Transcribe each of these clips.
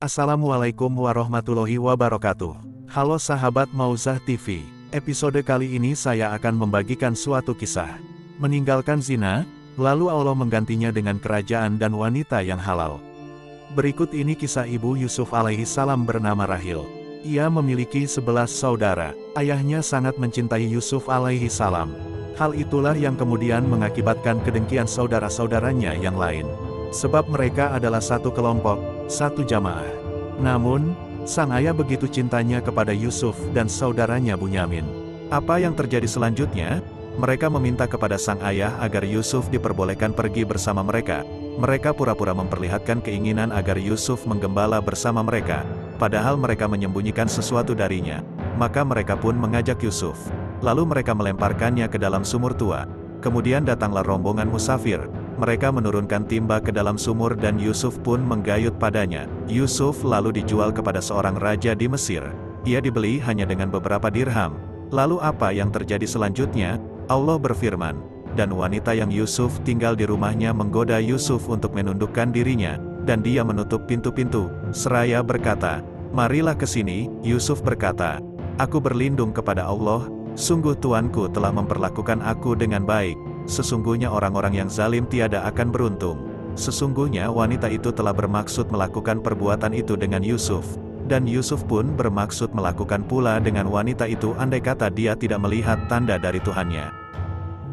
Assalamualaikum warahmatullahi wabarakatuh. Halo sahabat Mauzah TV. Episode kali ini saya akan membagikan suatu kisah. Meninggalkan zina, lalu Allah menggantinya dengan kerajaan dan wanita yang halal. Berikut ini kisah Ibu Yusuf alaihi salam bernama Rahil. Ia memiliki 11 saudara. Ayahnya sangat mencintai Yusuf alaihi salam. Hal itulah yang kemudian mengakibatkan kedengkian saudara-saudaranya yang lain. Sebab mereka adalah satu kelompok, satu jamaah. Namun, sang ayah begitu cintanya kepada Yusuf dan saudaranya Bunyamin. Apa yang terjadi selanjutnya? Mereka meminta kepada sang ayah agar Yusuf diperbolehkan pergi bersama mereka. Mereka pura-pura memperlihatkan keinginan agar Yusuf menggembala bersama mereka, padahal mereka menyembunyikan sesuatu darinya. Maka mereka pun mengajak Yusuf. Lalu mereka melemparkannya ke dalam sumur tua. Kemudian datanglah rombongan musafir. Mereka menurunkan timba ke dalam sumur dan Yusuf pun menggayut padanya. Yusuf lalu dijual kepada seorang raja di Mesir. Ia dibeli hanya dengan beberapa dirham. Lalu apa yang terjadi selanjutnya? Allah berfirman, dan wanita yang Yusuf tinggal di rumahnya menggoda Yusuf untuk menundukkan dirinya, dan dia menutup pintu-pintu, seraya berkata, "Marilah ke sini." Yusuf berkata, "Aku berlindung kepada Allah, sungguh Tuanku telah memperlakukan aku dengan baik. Sesungguhnya orang-orang yang zalim tiada akan beruntung." Sesungguhnya wanita itu telah bermaksud melakukan perbuatan itu dengan Yusuf, dan Yusuf pun bermaksud melakukan pula dengan wanita itu andai kata dia tidak melihat tanda dari Tuhannya.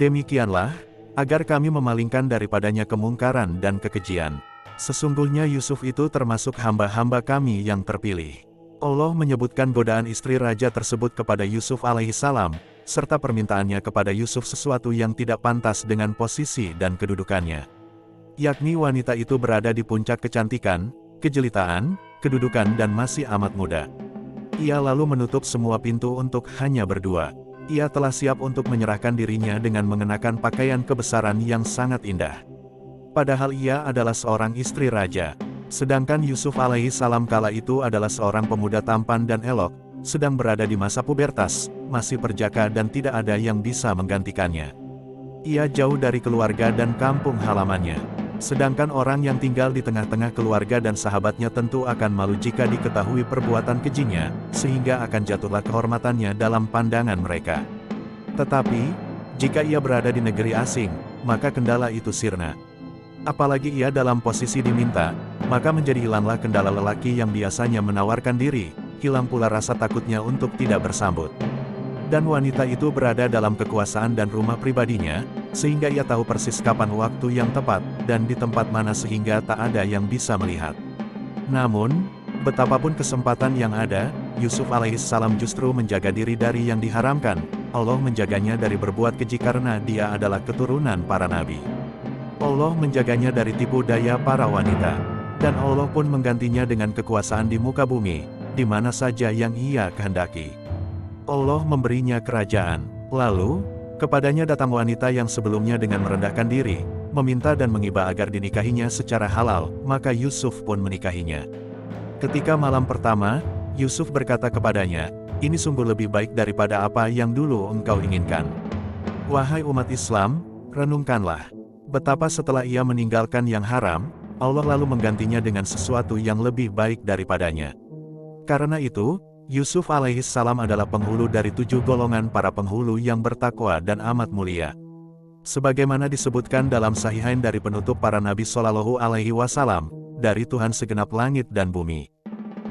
Demikianlah, agar kami memalingkan daripadanya kemungkaran dan kekejian. Sesungguhnya Yusuf itu termasuk hamba-hamba kami yang terpilih. Allah menyebutkan godaan istri raja tersebut kepada Yusuf alaihi salam, serta permintaannya kepada Yusuf sesuatu yang tidak pantas dengan posisi dan kedudukannya. Yakni wanita itu berada di puncak kecantikan, kejelitaan, kedudukan dan masih amat muda. Ia lalu menutup semua pintu untuk hanya berdua. Ia telah siap untuk menyerahkan dirinya dengan mengenakan pakaian kebesaran yang sangat indah. Padahal ia adalah seorang istri raja. Sedangkan Yusuf alaihi salam kala itu adalah seorang pemuda tampan dan elok, sedang berada di masa pubertas, masih perjaka dan tidak ada yang bisa menggantikannya. Ia jauh dari keluarga dan kampung halamannya. Sedangkan orang yang tinggal di tengah-tengah keluarga dan sahabatnya tentu akan malu jika diketahui perbuatan kejinya, sehingga akan jatuhlah kehormatannya dalam pandangan mereka. Tetapi, jika ia berada di negeri asing, maka kendala itu sirna. Apalagi ia dalam posisi diminta, maka menjadi hilanglah kendala lelaki yang biasanya menawarkan diri, hilang pula rasa takutnya untuk tidak bersambut. Dan wanita itu berada dalam kekuasaan dan rumah pribadinya, sehingga ia tahu persis kapan waktu yang tepat, dan di tempat mana sehingga tak ada yang bisa melihat. Namun, betapapun kesempatan yang ada, Yusuf alaihi salam justru menjaga diri dari yang diharamkan. Allah menjaganya dari berbuat keji karena dia adalah keturunan para nabi. Allah menjaganya dari tipu daya para wanita. Dan Allah pun menggantinya dengan kekuasaan di muka bumi, di mana saja yang ia kehendaki. Allah memberinya kerajaan. Lalu, kepadanya datang wanita yang sebelumnya dengan merendahkan diri, meminta dan mengiba agar dinikahinya secara halal, maka Yusuf pun menikahinya. Ketika malam pertama, Yusuf berkata kepadanya, "Ini sungguh lebih baik daripada apa yang dulu engkau inginkan." Wahai umat Islam, renungkanlah. Betapa setelah ia meninggalkan yang haram, Allah lalu menggantinya dengan sesuatu yang lebih baik daripadanya. Karena itu, Yusuf alaihi salam adalah penghulu dari 7 golongan para penghulu yang bertakwa dan amat mulia. Sebagaimana disebutkan dalam Sahihain dari penutup para nabi Shallallahu alaihi wasallam, dari Tuhan segenap langit dan bumi.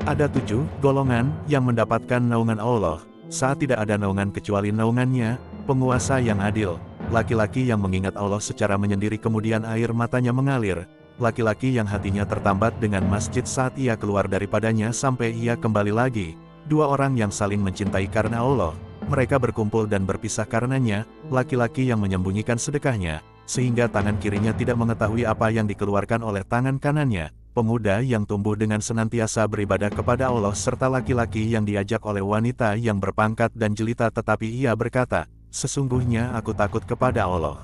Ada 7 golongan yang mendapatkan naungan Allah, saat tidak ada naungan kecuali naungannya, penguasa yang adil, laki-laki yang mengingat Allah secara menyendiri kemudian air matanya mengalir, laki-laki yang hatinya tertambat dengan masjid saat ia keluar daripadanya sampai ia kembali lagi. 2 orang yang saling mencintai karena Allah, mereka berkumpul dan berpisah karenanya, laki-laki yang menyembunyikan sedekahnya, sehingga tangan kirinya tidak mengetahui apa yang dikeluarkan oleh tangan kanannya, pemuda yang tumbuh dengan senantiasa beribadah kepada Allah serta laki-laki yang diajak oleh wanita yang berpangkat dan jelita tetapi ia berkata, "Sesungguhnya aku takut kepada Allah."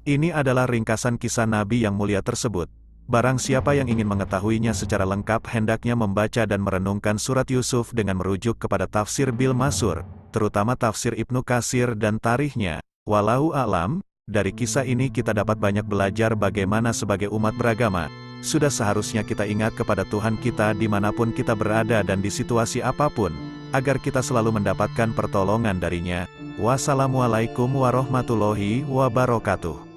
Ini adalah ringkasan kisah Nabi yang mulia tersebut. Barang siapa yang ingin mengetahuinya secara lengkap hendaknya membaca dan merenungkan surat Yusuf dengan merujuk kepada tafsir Bil Masur, terutama tafsir Ibnu Katsir dan tarikhnya. Wallahu a'lam, dari kisah ini kita dapat banyak belajar bagaimana sebagai umat beragama, Sudah seharusnya kita ingat kepada Tuhan kita dimanapun kita berada dan di situasi apapun, agar kita selalu mendapatkan pertolongan darinya. Wassalamualaikum warahmatullahi wabarakatuh.